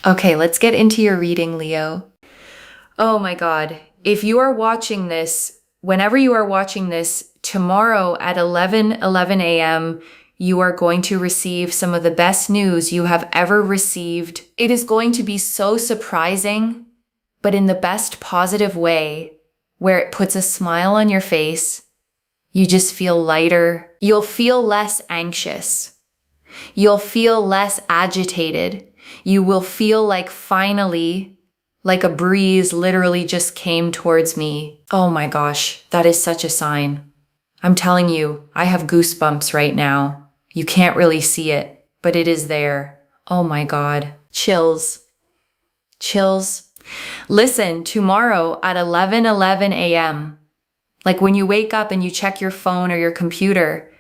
Okay, let's get into your reading, Leo. Oh my God. If you are watching this, whenever you are watching this, tomorrow at 11 a.m., you are going to receive some of the best news you have ever received. It is going to be so surprising, but in the best positive way, where it puts a smile on your face. You just feel lighter. You'll feel less anxious. You'll feel less agitated. You will feel like finally, like a breeze literally just came towards me. Oh my gosh, that is such a sign. I'm telling you, I have goosebumps right now. You can't really see it, but it is there. Oh my God. Chills. Chills. Listen, tomorrow at 11 a.m., like when you wake up and you check your phone or your computer,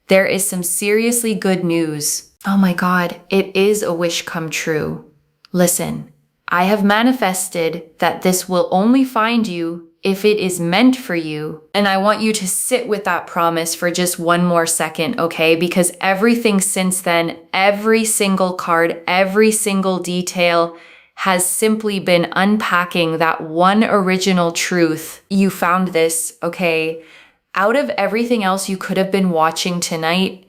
there is some seriously good news. Oh my God, it is a wish come true. Listen, I have manifested that this will only find you if it is meant for you. And I want you to sit with that promise for just one more second, okay? Because everything since then, every single card, every single detail has simply been unpacking that one original truth. You found this, okay? Out of everything else you could have been watching tonight,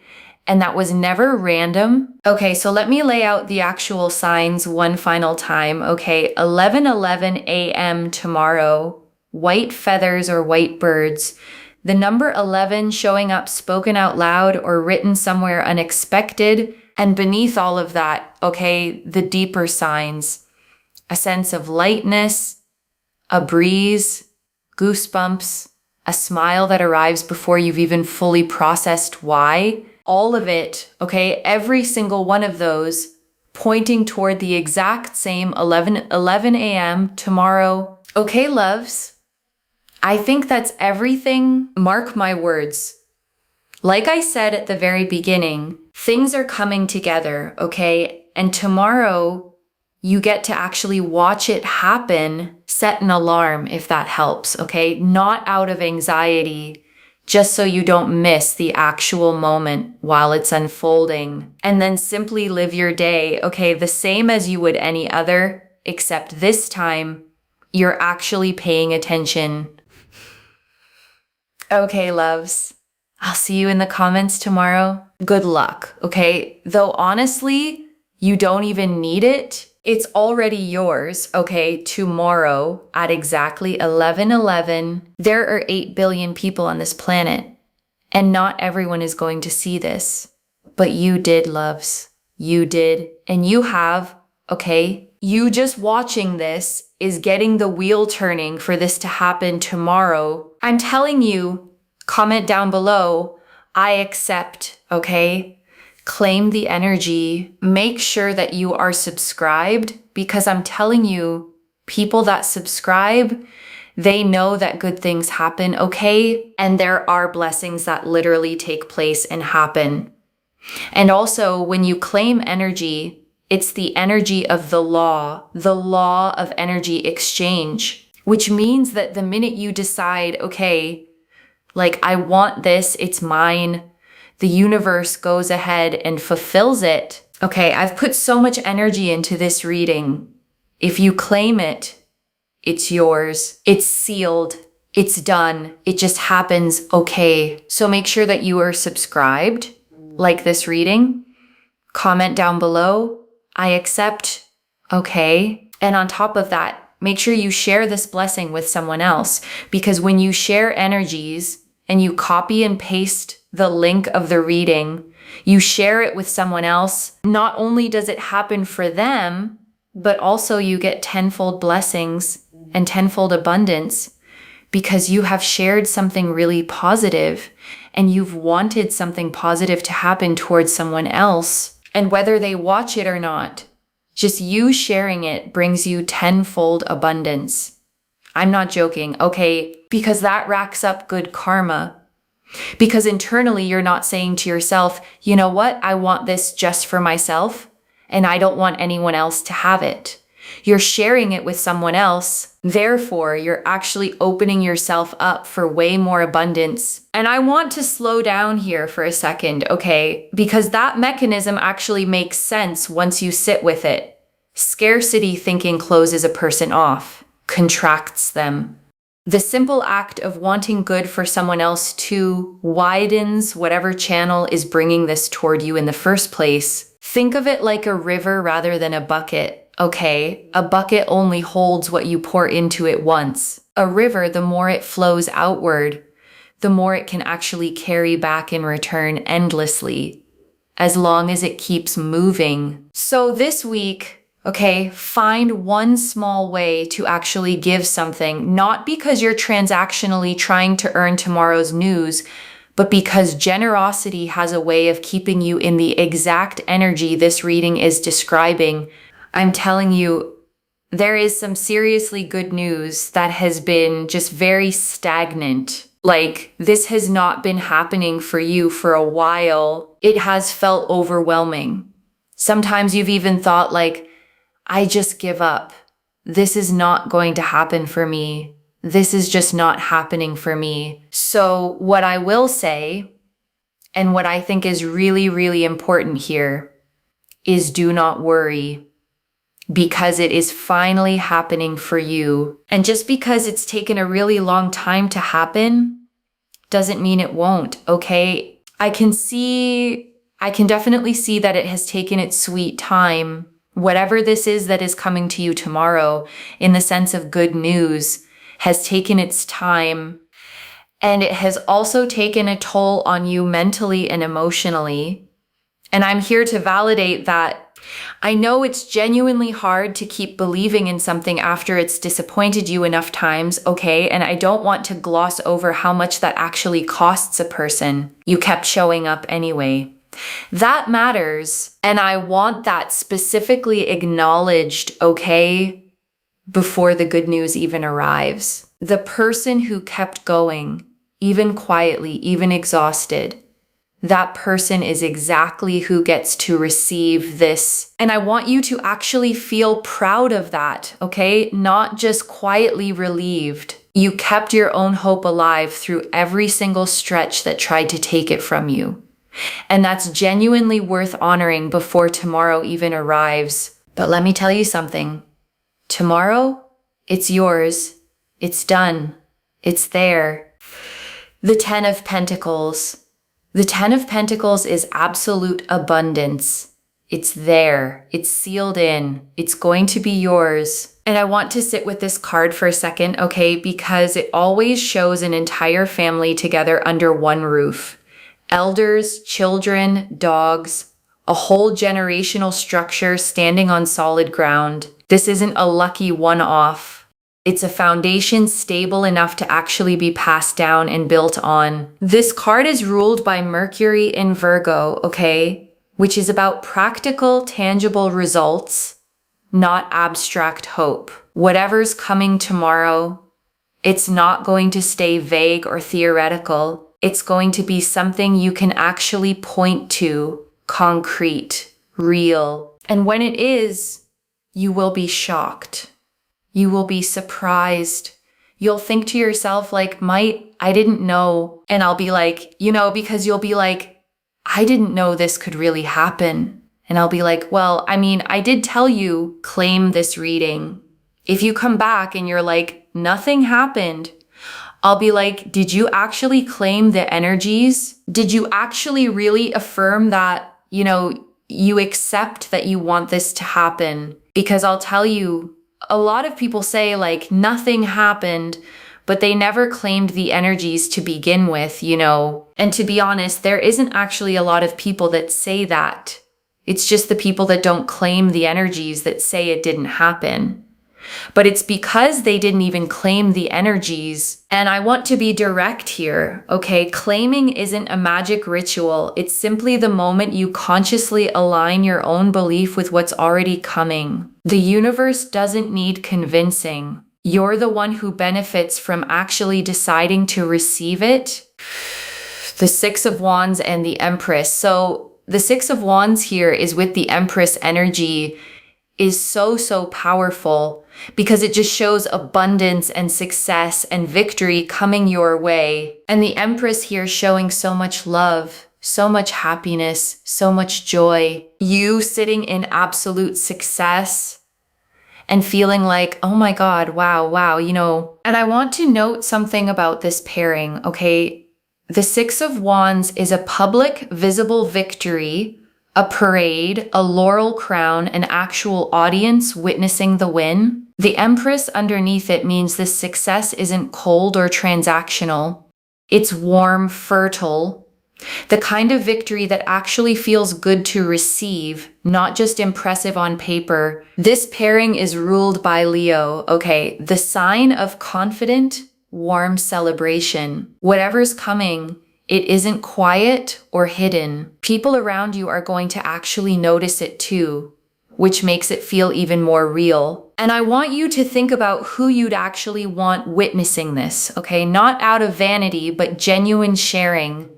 and that was never random. Okay, so let me lay out the actual signs one final time, okay? 11 a.m. tomorrow, white feathers or white birds. The number 11 showing up spoken out loud or written somewhere unexpected. And beneath all of that, okay, the deeper signs. A sense of lightness, a breeze, goosebumps, a smile that arrives before you've even fully processed why. All of it, okay, every single one of those pointing toward the exact same 11 a.m. tomorrow. Okay, loves, I think that's everything. Mark my words. Like I said at the very beginning, things are coming together, okay? And tomorrow, you get to actually watch it happen. Set an alarm if that helps, okay? Not out of anxiety, just so you don't miss the actual moment while it's unfolding. And then simply live your day, okay? The same as you would any other, except this time, you're actually paying attention. Okay, loves. I'll see you in the comments tomorrow. Good luck, okay? Though honestly, you don't even need it. It's already yours, okay, tomorrow at exactly 11:11. There are 8 billion people on this planet, and not everyone is going to see this. But you did, loves. You did. And you have, okay? You just watching this is getting the wheel turning for this to happen tomorrow. I'm telling you, comment down below, I accept, okay? Claim the energy. Make sure that you are subscribed, because I'm telling you, people that subscribe, they know that good things happen, okay? And there are blessings that literally take place and happen. And also, when you claim energy, it's the energy of the law of energy exchange, which means that the minute you decide, okay, like I want this, it's mine, the universe goes ahead and fulfills it. Okay, I've put so much energy into this reading. If you claim it, it's yours. It's sealed. It's done. It just happens, okay? So make sure that you are subscribed, like this reading. Comment down below, I accept, okay? And on top of that, make sure you share this blessing with someone else, because when you share energies and you copy and paste the link of the reading, you share it with someone else, not only does it happen for them, but also you get tenfold blessings and tenfold abundance, because you have shared something really positive and you've wanted something positive to happen towards someone else. And whether they watch it or not, just you sharing it brings you tenfold abundance. I'm not joking, okay? Because that racks up good karma. Because internally, you're not saying to yourself, you know what, I want this just for myself, and I don't want anyone else to have it. You're sharing it with someone else. Therefore, you're actually opening yourself up for way more abundance. And I want to slow down here for a second, okay? Because that mechanism actually makes sense once you sit with it. Scarcity thinking closes a person off, contracts them. The simple act of wanting good for someone else too widens whatever channel is bringing this toward you in the first place. Think of it like a river rather than a bucket, okay? A bucket only holds what you pour into it once. A river, the more it flows outward, the more it can actually carry back in return endlessly, as long as it keeps moving. So this week, okay, find one small way to actually give something, not because you're transactionally trying to earn tomorrow's news, but because generosity has a way of keeping you in the exact energy this reading is describing. I'm telling you, there is some seriously good news that has been just very stagnant. Like, this has not been happening for you for a while. It has felt overwhelming. Sometimes you've even thought like, I just give up. This is not going to happen for me. This is just not happening for me. So what I will say, and what I think is really, really important here, is do not worry, because it is finally happening for you. And just because it's taken a really long time to happen doesn't mean it won't, okay? I can definitely see that it has taken its sweet time. Whatever this is that is coming to you tomorrow, in the sense of good news, has taken its time. And it has also taken a toll on you mentally and emotionally. And I'm here to validate that. I know it's genuinely hard to keep believing in something after it's disappointed you enough times, okay? And I don't want to gloss over how much that actually costs a person. You kept showing up anyway. That matters, and I want that specifically acknowledged, okay, before the good news even arrives. The person who kept going, even quietly, even exhausted, that person is exactly who gets to receive this. And I want you to actually feel proud of that, okay? Not just quietly relieved. You kept your own hope alive through every single stretch that tried to take it from you. And that's genuinely worth honoring before tomorrow even arrives. But let me tell you something. Tomorrow, it's yours. It's done. It's there. The Ten of Pentacles. The Ten of Pentacles is absolute abundance. It's there. It's sealed in. It's going to be yours. And I want to sit with this card for a second, okay? Because it always shows an entire family together under one roof. Elders, children, dogs, a whole generational structure standing on solid ground. This isn't a lucky one-off. It's a foundation stable enough to actually be passed down and built on. This card is ruled by Mercury in Virgo, okay? Which is about practical, tangible results, not abstract hope. Whatever's coming tomorrow, it's not going to stay vague or theoretical. It's going to be something you can actually point to, concrete, real. And when it is, you will be shocked. You will be surprised. You'll think to yourself like, I didn't know. And I'll be like, because you'll be like, I didn't know this could really happen. And I'll be like, well, I did tell you, claim this reading. If you come back and you're like, nothing happened, I'll be like, did you actually claim the energies? Did you actually really affirm that, you accept that you want this to happen? Because I'll tell you, a lot of people say like nothing happened, but they never claimed the energies to begin with, And to be honest, there isn't actually a lot of people that say that. It's just the people that don't claim the energies that say it didn't happen. But it's because they didn't even claim the energies. And I want to be direct here, okay? Claiming isn't a magic ritual. It's simply the moment you consciously align your own belief with what's already coming. The universe doesn't need convincing. You're the one who benefits from actually deciding to receive it. The Six of Wands and the Empress. So the Six of Wands here is with the Empress energy is so powerful because it just shows abundance and success and victory coming your way. And the Empress here showing so much love, so much happiness, so much joy. You sitting in absolute success, and feeling like, oh my God, wow, And I want to note something about this pairing, okay? The Six of Wands is a public, visible victory, a parade, a laurel crown, an actual audience witnessing the win. The Empress underneath it means this success isn't cold or transactional. It's warm, fertile, the kind of victory that actually feels good to receive, not just impressive on paper. This pairing is ruled by Leo, okay? The sign of confident, warm celebration. Whatever's coming, it isn't quiet or hidden. People around you are going to actually notice it too, which makes it feel even more real. And I want you to think about who you'd actually want witnessing this, okay? Not out of vanity, but genuine sharing.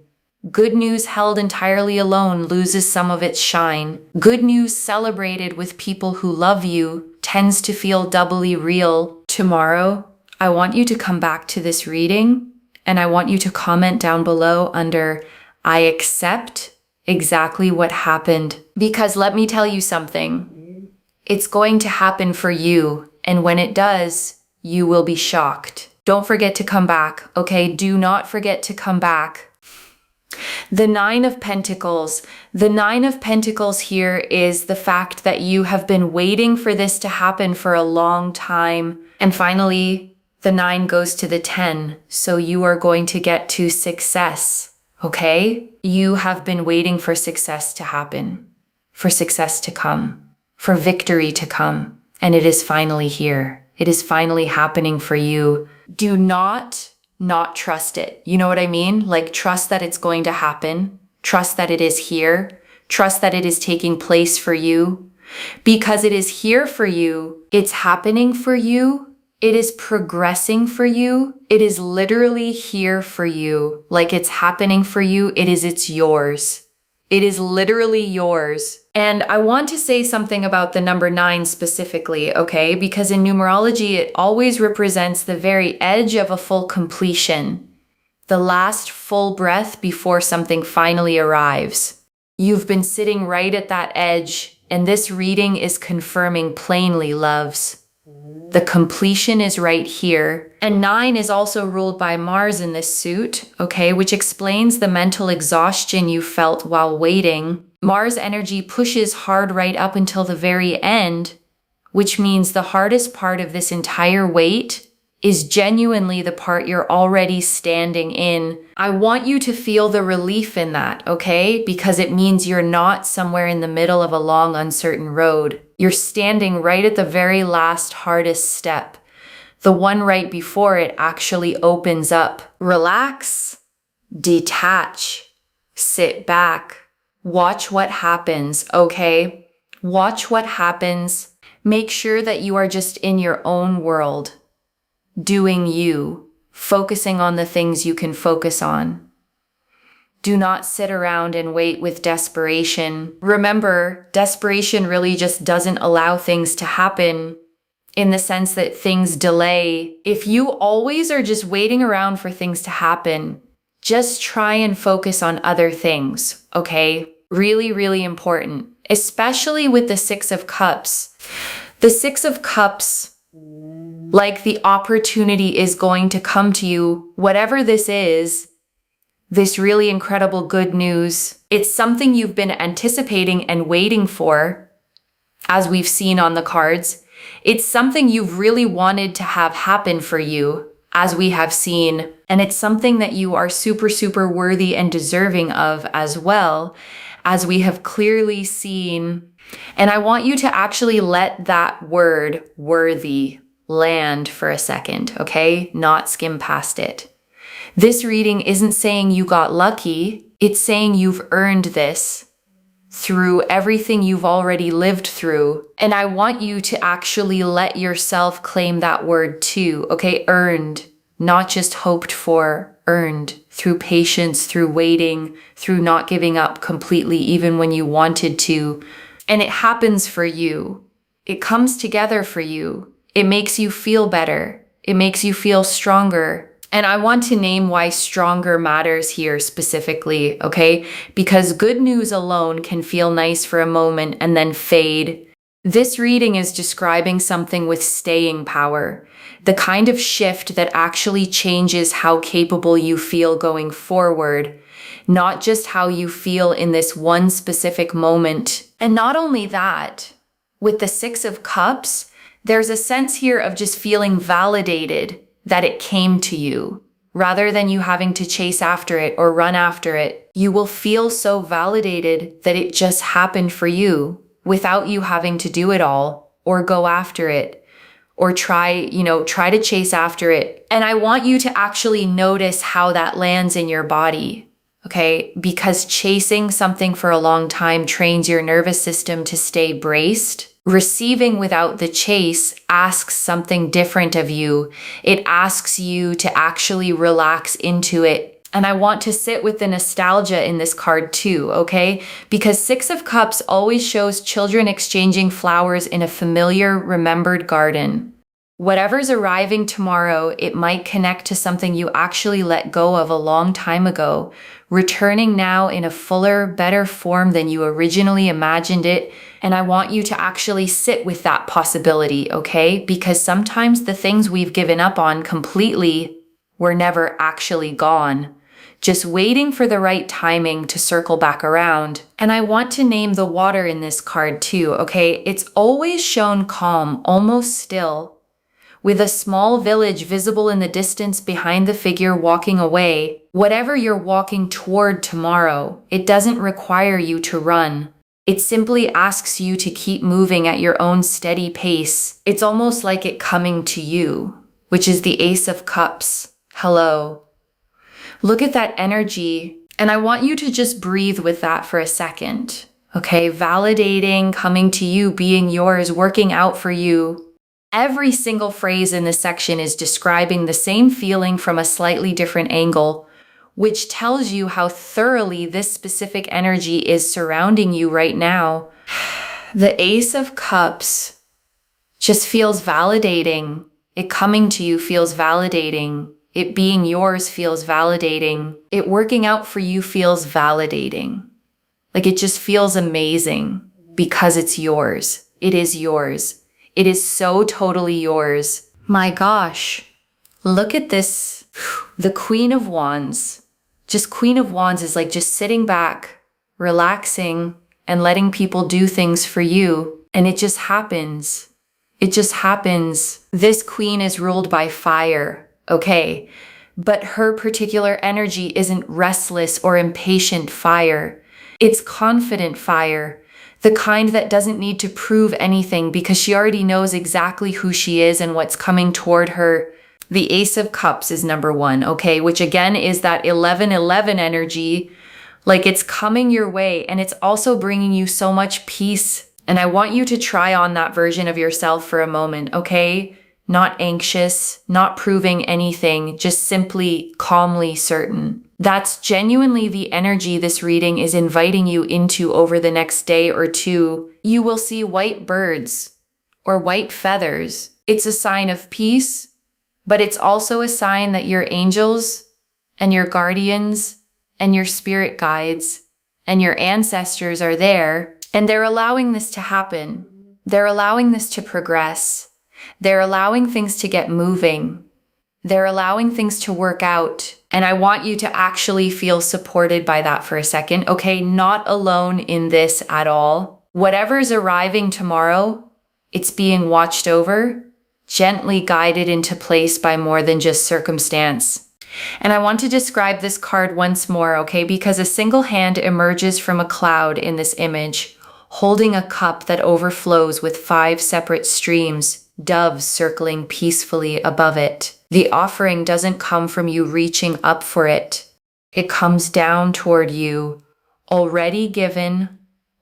Good news held entirely alone loses some of its shine. Good news celebrated with people who love you tends to feel doubly real. Tomorrow, I want you to come back to this reading and I want you to comment down below under I accept exactly what happened. Because let me tell you something. It's going to happen for you. And when it does, you will be shocked. Don't forget to come back, okay? Do not forget to come back. The Nine of Pentacles. The Nine of Pentacles here is the fact that you have been waiting for this to happen for a long time. And finally, the 9 goes to the 10. So you are going to get to success, okay? You have been waiting for success to happen, for success to come, for victory to come. And it is finally here. It is finally happening for you. Do not trust it. You know what I mean? Like, trust that it's going to happen. Trust that it is here. Trust that it is taking place for you. Because it is here for you. It's happening for you. It is progressing for you. It is literally here for you. Like, it's happening for you. It's yours. It is literally yours. And I want to say something about the number 9 specifically, okay? Because in numerology, it always represents the very edge of a full completion, the last full breath before something finally arrives. You've been sitting right at that edge, and this reading is confirming plainly, loves. The completion is right here. And 9 is also ruled by Mars in this suit, okay, which explains the mental exhaustion you felt while waiting. Mars energy pushes hard right up until the very end, which means the hardest part of this entire wait is genuinely the part you're already standing in. I want you to feel the relief in that, okay? Because it means you're not somewhere in the middle of a long, uncertain road. You're standing right at the very last hardest step. The one right before it actually opens up. Relax, detach, sit back, watch what happens, okay? Watch what happens. Make sure that you are just in your own world. Doing you, focusing on the things you can focus on. Do not sit around and wait with desperation. Remember, desperation really just doesn't allow things to happen in the sense that things delay. If you always are just waiting around for things to happen, just try and focus on other things, okay? Really, really important, especially with the 6 of Cups. The 6 of Cups, like the opportunity is going to come to you, whatever this is, this really incredible good news. It's something you've been anticipating and waiting for, as we've seen on the cards. It's something you've really wanted to have happen for you, as we have seen. And it's something that you are super, super worthy and deserving of as well, as we have clearly seen. And I want you to actually let that word, worthy, land for a second, okay? Not skim past it. This reading isn't saying you got lucky. It's saying you've earned this through everything you've already lived through. And I want you to actually let yourself claim that word too, okay? Earned, not just hoped for, earned through patience, through waiting, through not giving up completely even when you wanted to. And it happens for you. It comes together for you. It makes you feel better. It makes you feel stronger. And I want to name why stronger matters here specifically, okay? Because good news alone can feel nice for a moment and then fade. This reading is describing something with staying power, the kind of shift that actually changes how capable you feel going forward, not just how you feel in this one specific moment. And not only that, with the Six of Cups, there's a sense here of just feeling validated that it came to you. Rather than you having to chase after it or run after it, you will feel so validated that it just happened for you without you having to do it all or go after it or try to chase after it. And I want you to actually notice how that lands in your body. Okay, because chasing something for a long time trains your nervous system to stay braced. Receiving without the chase asks something different of you. It asks you to actually relax into it. And I want to sit with the nostalgia in this card too, okay? Because Six of Cups always shows children exchanging flowers in a familiar, remembered garden. Whatever's arriving tomorrow, it might connect to something you actually let go of a long time ago, returning now in a fuller, better form than you originally imagined it. And I want you to actually sit with that possibility, okay? Because sometimes the things we've given up on completely were never actually gone, just waiting for the right timing to circle back around. And I want to name the water in this card too, okay? It's always shown calm, almost still, with a small village visible in the distance behind the figure walking away. Whatever you're walking toward tomorrow, it doesn't require you to run. It simply asks you to keep moving at your own steady pace. It's almost like it coming to you, which is the Ace of Cups. Hello. Look at that energy, and I want you to just breathe with that for a second. Okay, validating, coming to you, being yours, working out for you. Every single phrase in this section is describing the same feeling from a slightly different angle, which tells you how thoroughly this specific energy is surrounding you right now. The Ace of Cups just feels validating. It coming to you feels validating. It being yours feels validating. It working out for you feels validating. Like it just feels amazing because it's yours. It is yours. It is so totally yours. My gosh, look at this. The Queen of Wands. Just Queen of Wands is like just sitting back, relaxing, and letting people do things for you. And it just happens. It just happens. This queen is ruled by fire, okay? But her particular energy isn't restless or impatient fire. It's confident fire. The kind that doesn't need to prove anything because she already knows exactly who she is and what's coming toward her. The Ace of Cups is number one, okay? Which again is that 11-11 energy. Like it's coming your way and it's also bringing you so much peace. And I want you to try on that version of yourself for a moment, okay? Not anxious, not proving anything, just simply calmly certain. That's genuinely the energy this reading is inviting you into over the next day or two. You will see white birds or white feathers. It's a sign of peace, but it's also a sign that your angels and your guardians and your spirit guides and your ancestors are there, and they're allowing this to happen. They're allowing this to progress. They're allowing things to get moving. They're allowing things to work out. And I want you to actually feel supported by that for a second. Okay, not alone in this at all. Whatever's arriving tomorrow, it's being watched over, gently guided into place by more than just circumstance. And I want to describe this card once more, okay? Because a single hand emerges from a cloud in this image, holding a cup that overflows with 5 separate streams, doves circling peacefully above it. The offering doesn't come from you reaching up for it. It comes down toward you, already given,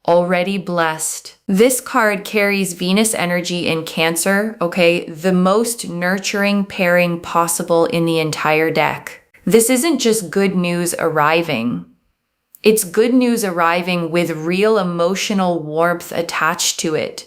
already blessed. This card carries Venus energy in Cancer, okay? The most nurturing pairing possible in the entire deck. This isn't just good news arriving. It's good news arriving with real emotional warmth attached to it.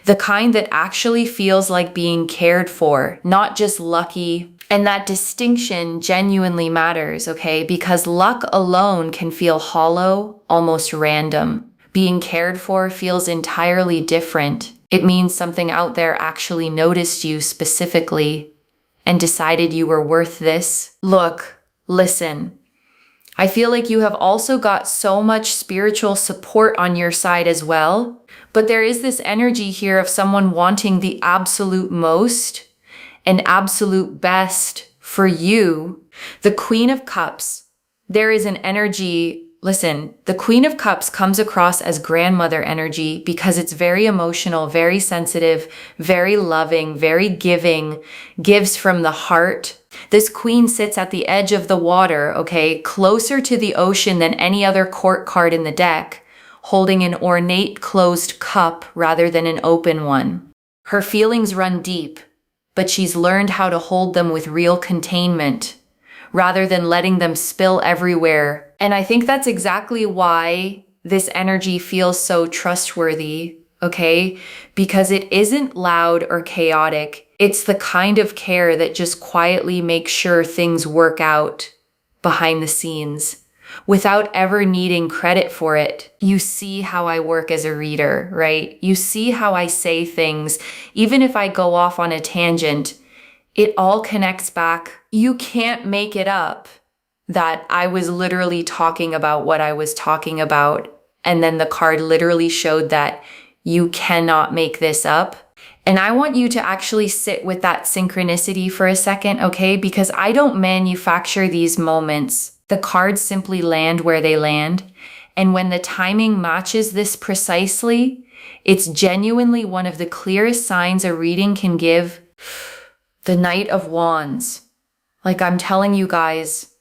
The kind that actually feels like being cared for, not just lucky. And that distinction genuinely matters, okay? Because luck alone can feel hollow, almost random. Being cared for feels entirely different. It means something out there actually noticed you specifically and decided you were worth this. Look, listen. I feel like you have also got so much spiritual support on your side as well. But there is this energy here of someone wanting the absolute most and absolute best for you. The Queen of Cups. There is an energy. Listen, the Queen of Cups comes across as grandmother energy because it's very emotional, very sensitive, very loving, very giving, gives from the heart. This queen sits at the edge of the water, okay, closer to the ocean than any other court card in the deck, holding an ornate closed cup rather than an open one. Her feelings run deep, but she's learned how to hold them with real containment rather than letting them spill everywhere. And I think that's exactly why this energy feels so trustworthy, okay? Because it isn't loud or chaotic. It's the kind of care that just quietly makes sure things work out behind the scenes without ever needing credit for it. You see how I work as a reader, right? You see how I say things. Even if I go off on a tangent, it all connects back. You can't make it up that I was literally talking about what I was talking about. And then the card literally showed that you cannot make this up. And I want you to actually sit with that synchronicity for a second, okay? Because I don't manufacture these moments. The cards simply land where they land. And when the timing matches this precisely, it's genuinely one of the clearest signs a reading can give. The Knight of Wands. Like I'm telling you guys,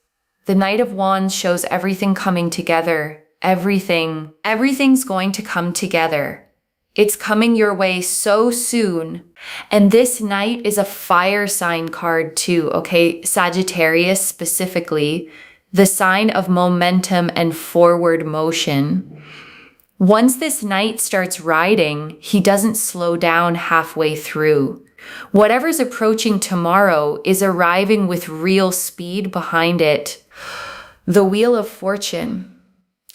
the Knight of Wands shows everything coming together. Everything's going to come together. It's coming your way so soon. And this Knight is a fire sign card too, okay? Sagittarius specifically, the sign of momentum and forward motion. Once this Knight starts riding, he doesn't slow down halfway through. Whatever's approaching tomorrow is arriving with real speed behind it. The Wheel of Fortune.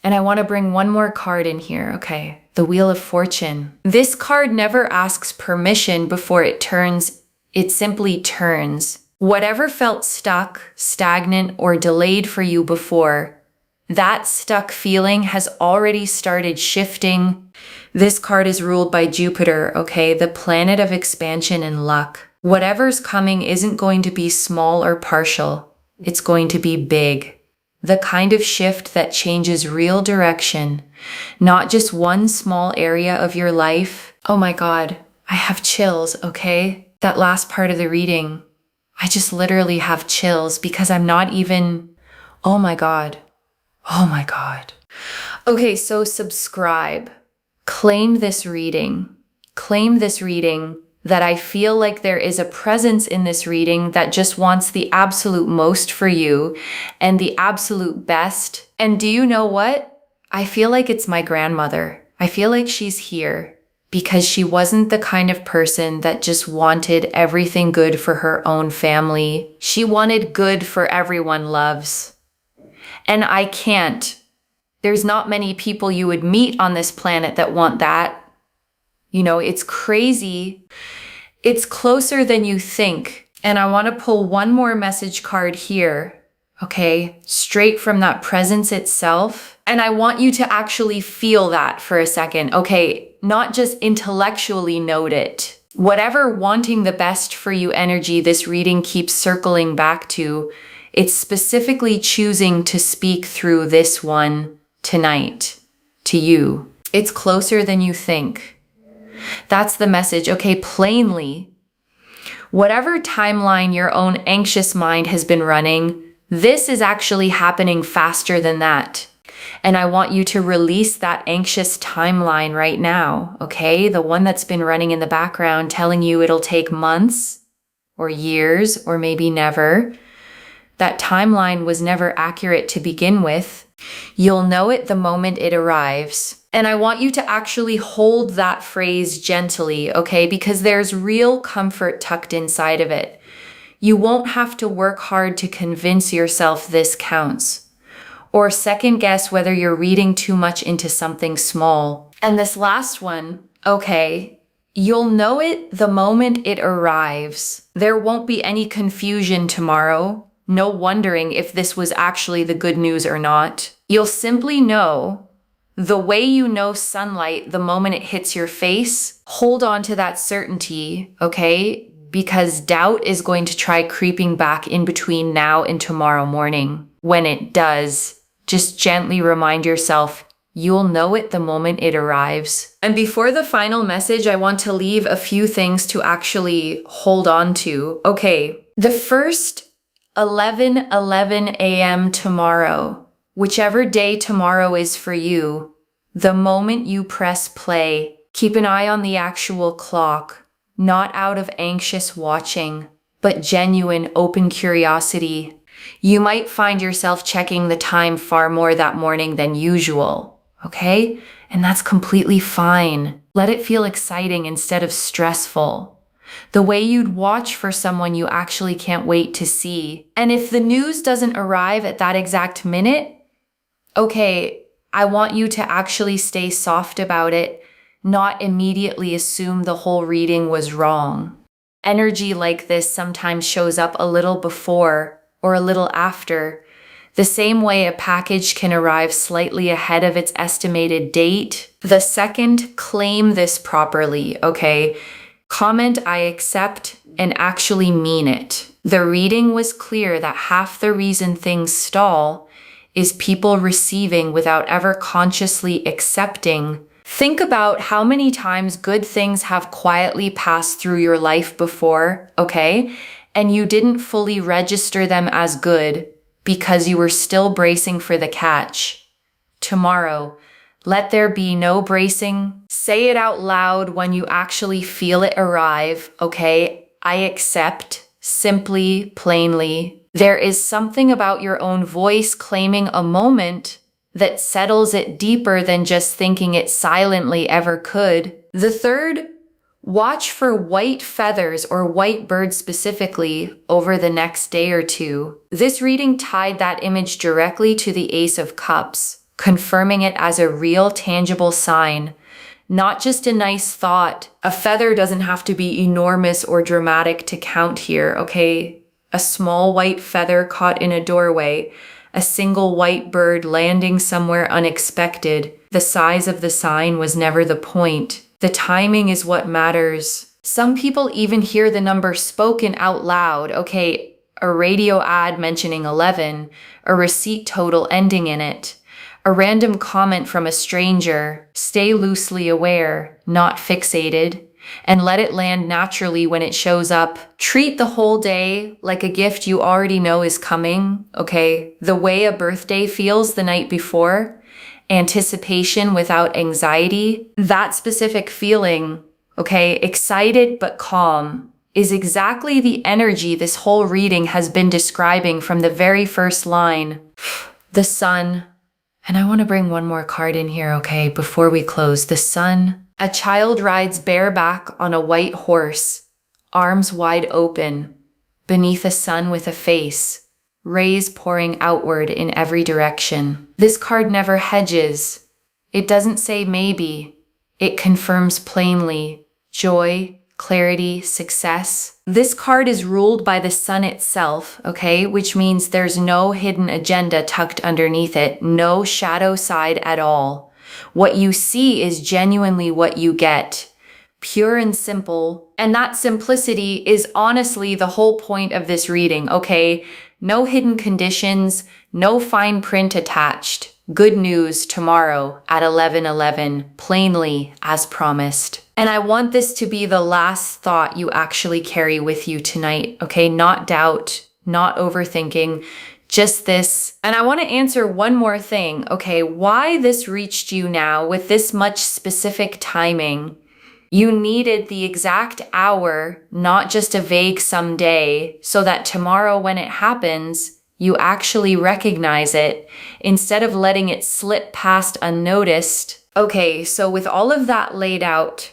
And I want to bring one more card in here, okay? The Wheel of Fortune. This card never asks permission before it turns. It simply turns. Whatever felt stuck, stagnant, or delayed for you before, that stuck feeling has already started shifting. This card is ruled by Jupiter, okay? The planet of expansion and luck. Whatever's coming isn't going to be small or partial. It's going to be big. The kind of shift that changes real direction, not just one small area of your life. Oh my God, I have chills, okay? That last part of the reading, I just literally have chills because I'm not even, oh my God. Oh my God. Okay, so subscribe. Claim this reading that I feel like there is a presence in this reading that just wants the absolute most for you and the absolute best. And do you know what? I feel like it's my grandmother. I feel like she's here because she wasn't the kind of person that just wanted everything good for her own family. She wanted good for everyone loves. And I can't. There's not many people you would meet on this planet that want that. You know, it's crazy. It's closer than you think. And I want to pull one more message card here, okay? Straight from that presence itself. And I want you to actually feel that for a second, okay? Not just intellectually note it. Whatever wanting the best for you energy this reading keeps circling back to, it's specifically choosing to speak through this one tonight to you. It's closer than you think. That's the message. Okay, plainly, whatever timeline your own anxious mind has been running, this is actually happening faster than that. And I want you to release that anxious timeline right now, okay? The one that's been running in the background telling you it'll take months or years or maybe never. That timeline was never accurate to begin with. You'll know it the moment it arrives. And I want you to actually hold that phrase gently, okay? Because there's real comfort tucked inside of it. You won't have to work hard to convince yourself this counts, or second guess whether you're reading too much into something small. And this last one, okay, You'll know it the moment it arrives. There won't be any confusion tomorrow. No wondering if this was actually the good news or not. You'll simply know the way you know sunlight the moment it hits your face. Hold on to that certainty, okay? Because doubt is going to try creeping back in between now and tomorrow morning. When it does, just gently remind yourself, you'll know it the moment it arrives. And before the final message, I want to leave a few things to actually hold on to. Okay, the first 11:11 a.m. tomorrow, whichever day tomorrow is for you, the moment you press play, keep an eye on the actual clock, not out of anxious watching, but genuine open curiosity. You might find yourself checking the time far more that morning than usual, okay? And that's completely fine. Let it feel exciting instead of stressful. The way you'd watch for someone you actually can't wait to see. And if the news doesn't arrive at that exact minute, okay, I want you to actually stay soft about it, not immediately assume the whole reading was wrong. Energy like this sometimes shows up a little before or a little after. The same way a package can arrive slightly ahead of its estimated date. The second, claim this properly, okay? Comment I accept and actually mean it. The reading was clear that half the reason things stall is people receiving without ever consciously accepting. Think about how many times good things have quietly passed through your life before, okay? And you didn't fully register them as good because you were still bracing for the catch. Tomorrow, let there be no bracing. Say it out loud when you actually feel it arrive, okay? I accept, simply, plainly. There is something about your own voice claiming a moment that settles it deeper than just thinking it silently ever could. The third, watch for white feathers or white birds specifically over the next day or two. This reading tied that image directly to the Ace of Cups, confirming it as a real tangible sign, not just a nice thought. A feather doesn't have to be enormous or dramatic to count here, okay? A small white feather caught in a doorway, a single white bird landing somewhere unexpected. The size of the sign was never the point. The timing is what matters. Some people even hear the number spoken out loud. Okay, a radio ad mentioning 11, a receipt total ending in it, a random comment from a stranger. Stay loosely aware, not fixated, and let it land naturally when it shows up. Treat the whole day like a gift you already know is coming, okay? The way a birthday feels the night before, anticipation without anxiety, that specific feeling, okay, excited but calm, is exactly the energy this whole reading has been describing from the very first line. The sun. And I want to bring one more card in here, okay, before we close. The sun. A child rides bareback on a white horse, arms wide open, beneath a sun with a face, rays pouring outward in every direction. This card never hedges. It doesn't say maybe. It confirms plainly joy, clarity, success. This card is ruled by the sun itself, okay, which means there's no hidden agenda tucked underneath it, no shadow side at all. What you see is genuinely what you get, pure and simple. And that simplicity is honestly the whole point of this reading, okay? No hidden conditions, no fine print attached. Good news tomorrow at 11:11, plainly as promised. And I want this to be the last thought you actually carry with you tonight, okay? Not doubt, not overthinking, just this. And I want to answer one more thing, okay? Why this reached you now with this much specific timing. You needed the exact hour, not just a vague someday, so that tomorrow when it happens, you actually recognize it instead of letting it slip past unnoticed. Okay, so with all of that laid out,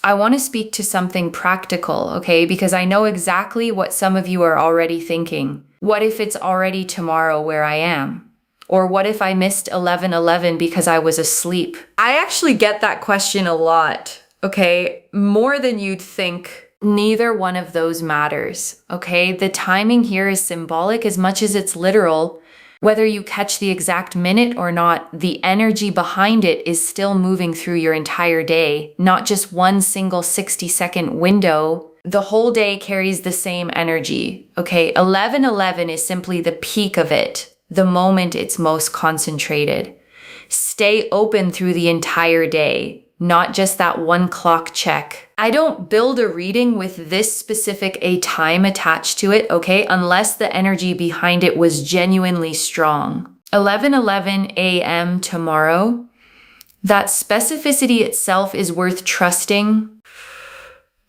I want to speak to something practical, okay? Because I know exactly what some of you are already thinking. What if it's already tomorrow where I am? Or what if I missed 11:11 because I was asleep? I actually get that question a lot. okay? More than you'd think. Neither one of those matters, okay? The timing here is symbolic as much as it's literal. Whether you catch the exact minute or not, the energy behind it is still moving through your entire day, not just one single 60-second window. The whole day carries the same energy, okay? 11:11 is simply the peak of it, the moment it's most concentrated. Stay open through the entire day, not just that one clock check. I don't build a reading with this specific a time attached to it, okay, unless the energy behind it was genuinely strong. 11:11 a.m. tomorrow, that specificity itself is worth trusting.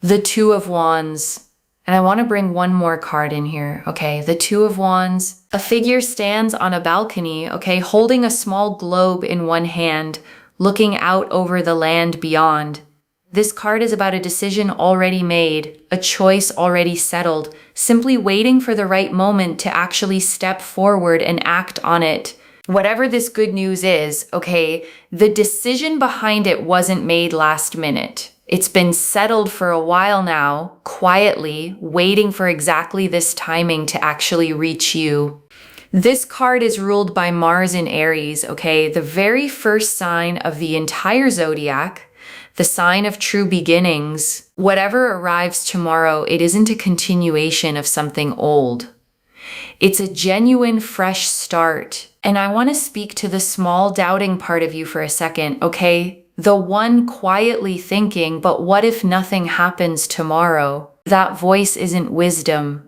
The Two of Wands. And I want to bring one more card in here, okay? The Two of Wands. A figure stands on a balcony, okay, holding a small globe in one hand, looking out over the land beyond. This card is about a decision already made, a choice already settled, simply waiting for the right moment to actually step forward and act on it. Whatever this good news is, okay, the decision behind it wasn't made last minute. It's been settled for a while now, quietly, waiting for exactly this timing to actually reach you. This card is ruled by Mars in Aries, okay? The very first sign of the entire zodiac, the sign of true beginnings. Whatever arrives tomorrow, it isn't a continuation of something old. It's a genuine fresh start. And I want to speak to the small doubting part of you for a second, okay? The one quietly thinking, but what if nothing happens tomorrow? That voice isn't wisdom.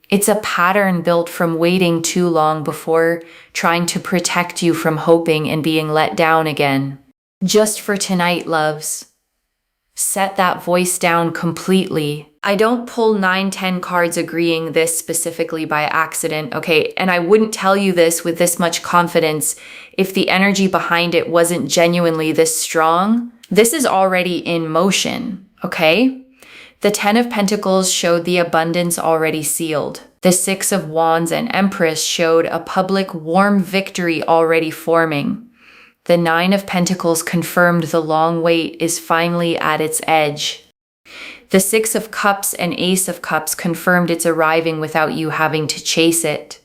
It's a pattern built from waiting too long before, trying to protect you from hoping and being let down again. Just for tonight, loves. Set that voice down completely. I don't pull 9-10 cards agreeing this specifically by accident, okay? And I wouldn't tell you this with this much confidence if the energy behind it wasn't genuinely this strong. This is already in motion, okay? The 10 of Pentacles showed the abundance already sealed. The 6 of Wands and Empress showed a public warm victory already forming. The 9 of Pentacles confirmed the long wait is finally at its edge. The 6 of Cups and Ace of Cups confirmed it's arriving without you having to chase it.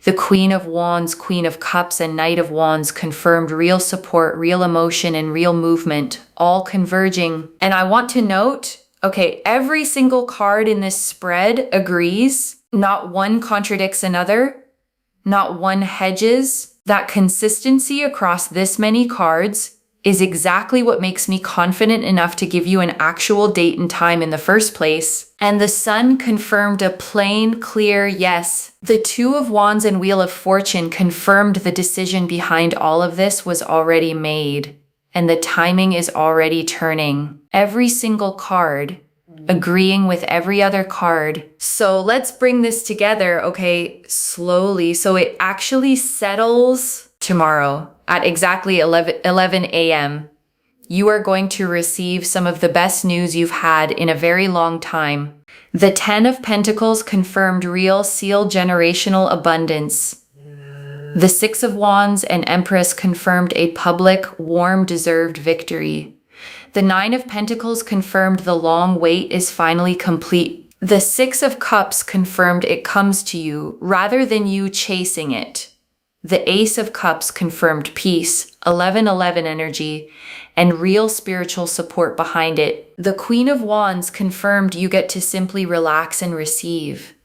The Queen of Wands, Queen of Cups, and Knight of Wands confirmed real support, real emotion, and real movement, all converging. And I want to note, okay, every single card in this spread agrees. Not one contradicts another. Not one hedges. That consistency across this many cards is exactly what makes me confident enough to give you an actual date and time in the first place. And the Sun confirmed a plain, clear yes. The Two of Wands and Wheel of Fortune confirmed the decision behind all of this was already made. And the timing is already turning. Every single card agreeing with every other card. So let's bring this together, okay, slowly. So it actually settles tomorrow at exactly 11 a.m. You are going to receive some of the best news you've had in a very long time. The 10 of Pentacles confirmed real sealed generational abundance. The 6 of Wands and Empress confirmed a public, warm, deserved victory. The 9 of Pentacles confirmed the long wait is finally complete. The 6 of Cups confirmed it comes to you rather than you chasing it. The Ace of Cups confirmed peace, 11-11 energy, and real spiritual support behind it. The Queen of Wands confirmed you get to simply relax and receive.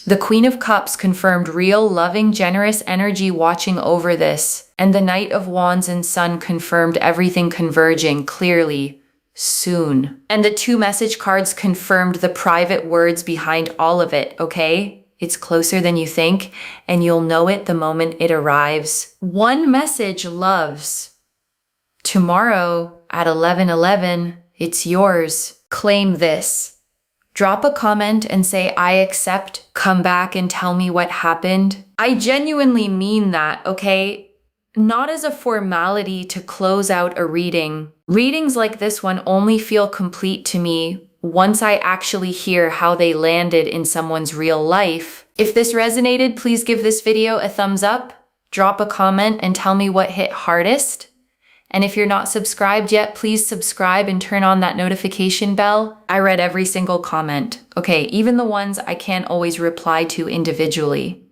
The Queen of Cups confirmed real, loving, generous energy watching over this. And the Knight of Wands and Sun confirmed everything converging clearly, soon. And the 2 message cards confirmed the private words behind all of it, okay? It's closer than you think, and you'll know it the moment it arrives. One message, loves. Tomorrow at 11:11, it's yours. Claim this. Drop a comment and say, I accept. Come back and tell me what happened. I genuinely mean that, okay? Not as a formality to close out a reading. Readings like this one only feel complete to me once I actually hear how they landed in someone's real life. If this resonated, please give this video a thumbs up, drop a comment, and tell me what hit hardest. And if you're not subscribed yet, please subscribe and turn on that notification bell. I read every single comment. Okay, even the ones I can't always reply to individually.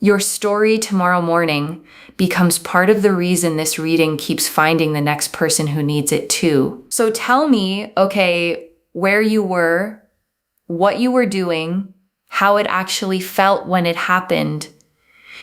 Your story tomorrow morning becomes part of the reason this reading keeps finding the next person who needs it too. So tell me, okay, where you were, what you were doing, how it actually felt when it happened.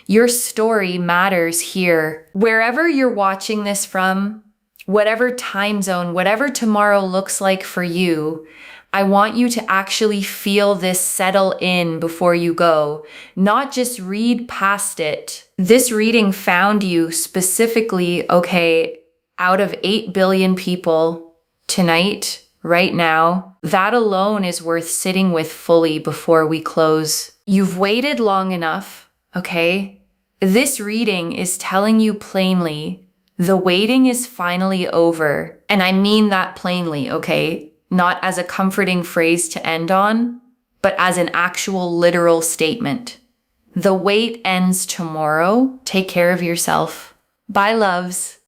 Your story matters here. Wherever you're watching this from, whatever time zone, whatever tomorrow looks like for you, I want you to actually feel this settle in before you go, not just read past it. This reading found you specifically, okay, out of 8 billion people tonight, right now. That alone is worth sitting with fully before we close. You've waited long enough, okay? This reading is telling you plainly, the waiting is finally over. And I mean that plainly, okay? Not as a comforting phrase to end on, but as an actual literal statement. The wait ends tomorrow. Take care of yourself. Bye, loves.